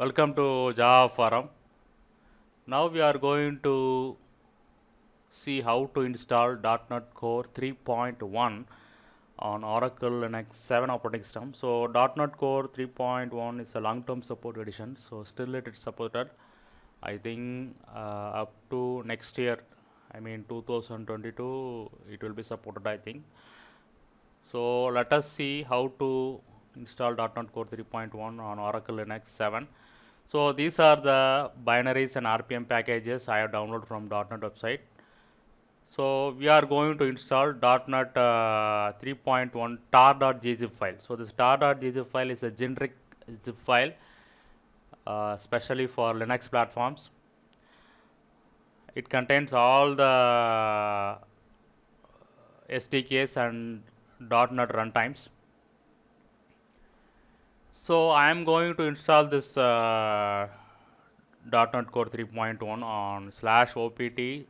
Welcome to Java Forum. Now we are going to see how to install .NET Core 3.1 on Oracle Linux 7 operating system. So .NET Core 3.1 is a long-term support edition. So still it is supported. I think up to next year, I mean 2022, it will be supported. I think. So let us see how to install .NET Core 3.1 on Oracle Linux 7. So these are the binaries and RPM packages I have downloaded from .NET website. So we are going to install .NET 3.1 tar.gzip file. So this tar.gzip file is a generic zip file, especially for Linux platforms. It contains all the SDKs and .NET runtimes. So I am going to install this .NET Core 3.1 on /opt/.NET.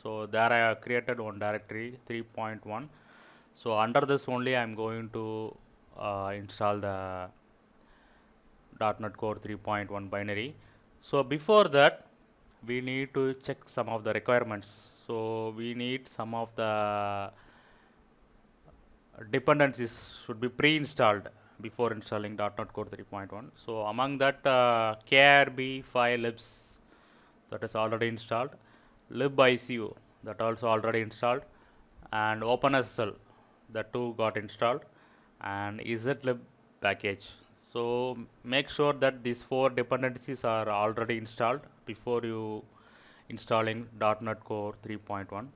So there I have created one directory 3.1. So under this only I am going to install the .NET Core 3.1 binary. So before that, we need to check some of the requirements. So we need some of the dependencies should be pre-installed before installing .NET Core 3.1. So among that, KRB file libs, that is already installed, libicu, that also already installed, and OpenSSL, that too got installed, and zlib package. So make sure that these 4 dependencies are already installed before you installing .NET Core 3.1.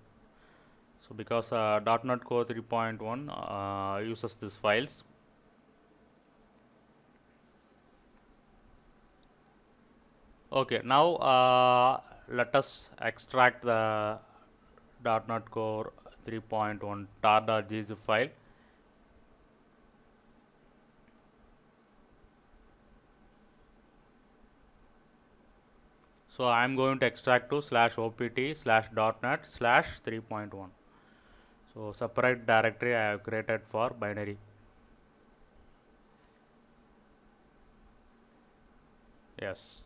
So because .NET Core 3.1 uses these files. Okay, now let us extract the .NET Core 3.1 tar.gzip file. So I am going to extract to /opt/.NET/3.1. So separate directory I have created for binary. Yes.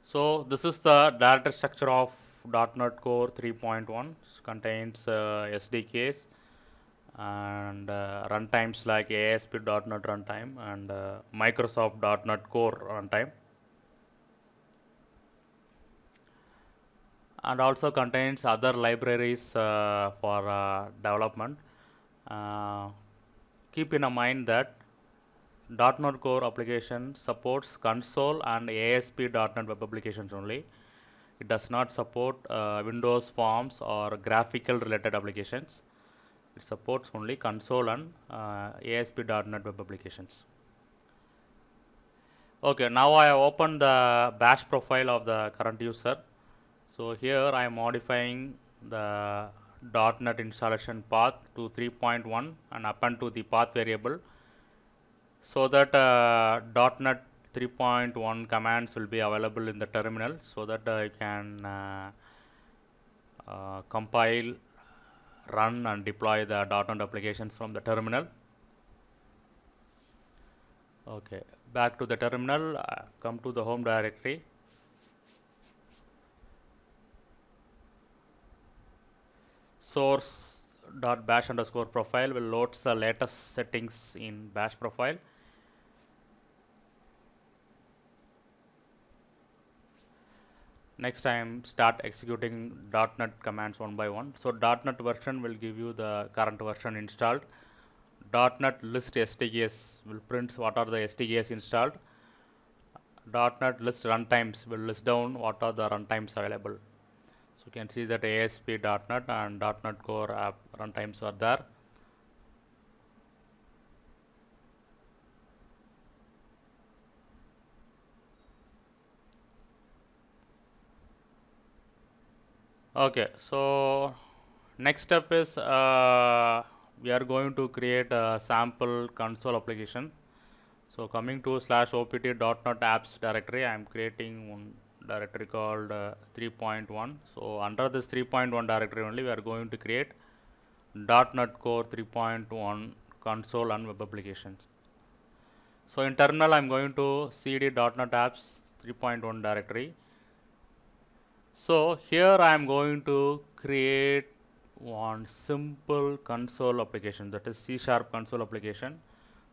So this is the directory structure of .NET Core 3.1. Contains SDKs and runtimes like ASP.NET Runtime and Microsoft.NET Core Runtime, and also contains other libraries for development. Keep in mind that .NET Core application supports console and ASP.NET web applications only. It does not support Windows Forms or graphical related applications. It supports only console and ASP.NET web applications. Okay, now I have opened the bash profile of the current user. So here I am modifying the .NET installation path to 3.1 and append to the path variable, so that .NET 3.1 commands will be available in the terminal, so that I can compile, run and deploy the .NET applications from the terminal. Okay, back to the terminal, come to the home directory. Source.bash_profile will load the latest settings in bash profile. Next, I am start executing .NET commands one by one. So .NET version will give you the current version installed. .NET list SDKs will print what are the SDKs installed. .NET list runtimes will list down what are the runtimes available. So you can see that ASP.NET and .NET Core app runtimes are there. Okay, so next step is we are going to create a sample console application. So coming to /opt.NET apps directory, I am creating one directory called 3.1. So under this 3.1 directory only, we are going to create .NET Core 3.1 console and web applications. So in terminal, I'm going to cd.NET apps 3.1 directory. So here I'm going to create one simple console application, that is C# console application.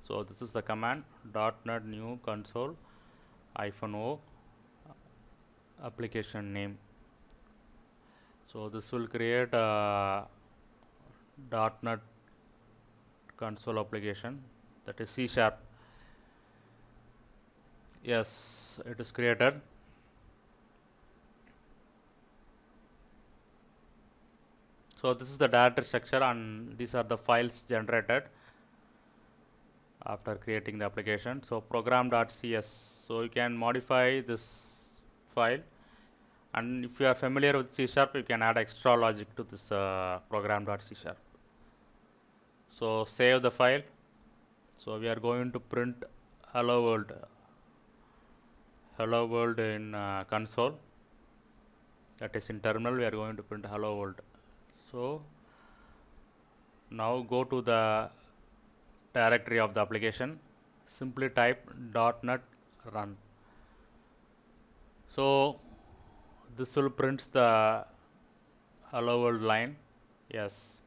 So this is the command .NET new console -o application name. So this will create a .NET console application, that is C#. Yes, it is created. So this is the directory structure, and these are the files generated after creating the application. So program.cs. So you can modify this file, and if you are familiar with C#, you can add extra logic to this program.c#. So save the file. So we are going to print hello world in console, that is in terminal we are going to print hello world. So now go to the directory of the application, simply type .NET run. So this will print the hello world line. Yes.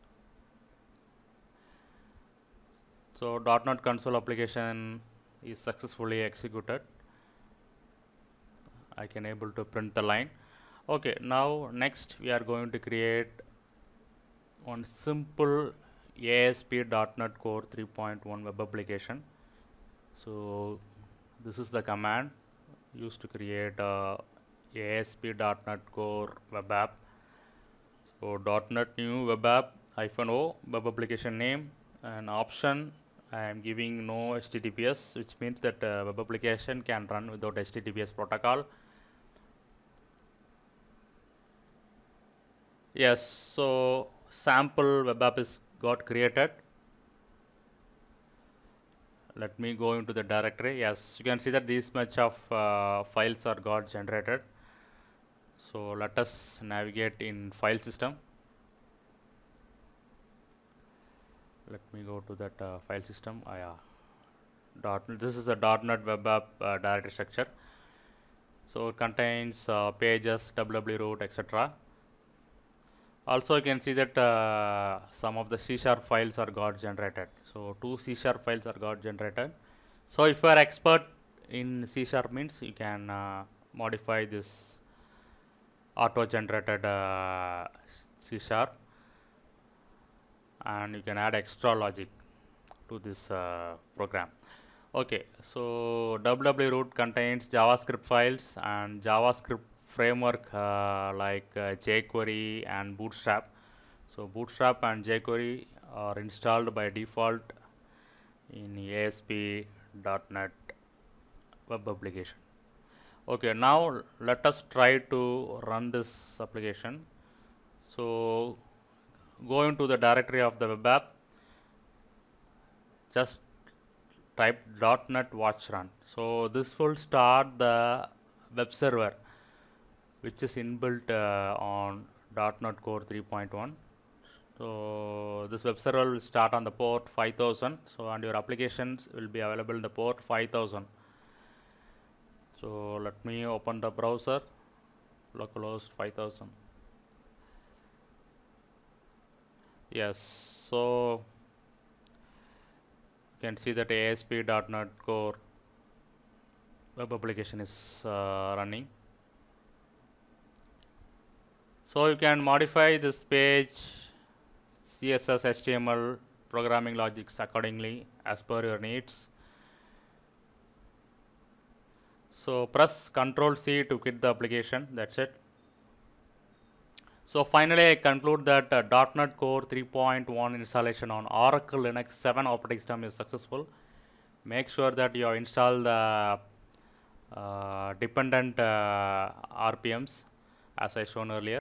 So .NET console application is successfully executed. I can able to print the line. Okay, now next we are going to create one simple ASP.NET Core 3.1 web application. So this is the command used to create ASP.NET Core web app. So .NET new web app -o web application name, and option I am giving no HTTPS, which means that web application can run without HTTPS protocol. Yes, so sample web app is got created. Let me go into the directory. Yes, you can see that these much of files are got generated. So let us navigate in file system. Let me go to that file system. This is a .NET web app directory structure. So it contains pages, www root, etc. Also you can see that some of the C# files are got generated. So 2 C# files are got generated. So if you are expert in C# means you can modify this auto generated C#, and you can add extra logic to this program. Okay, so www root contains JavaScript files and JavaScript framework like jQuery and Bootstrap. So Bootstrap and jQuery are installed by default in ASP.NET web application. Okay, now let us try to run this application. So go into the directory of the web app, just type .NET watch run. So this will start the web server, which is inbuilt on .NET Core 3.1. So this web server will start on the port 5000. So and your applications will be available in the port 5000. So let me open the browser, localhost 5000. Yes, so you can see that ASP.NET Core web application is running. So you can modify this page, CSS, HTML, programming logics accordingly as per your needs. So press Ctrl C to quit the application. That's it. So finally, I conclude that .NET Core 3.1 installation on Oracle Linux 7 operating system is successful. Make sure that you have installed the dependent RPMs as I shown earlier.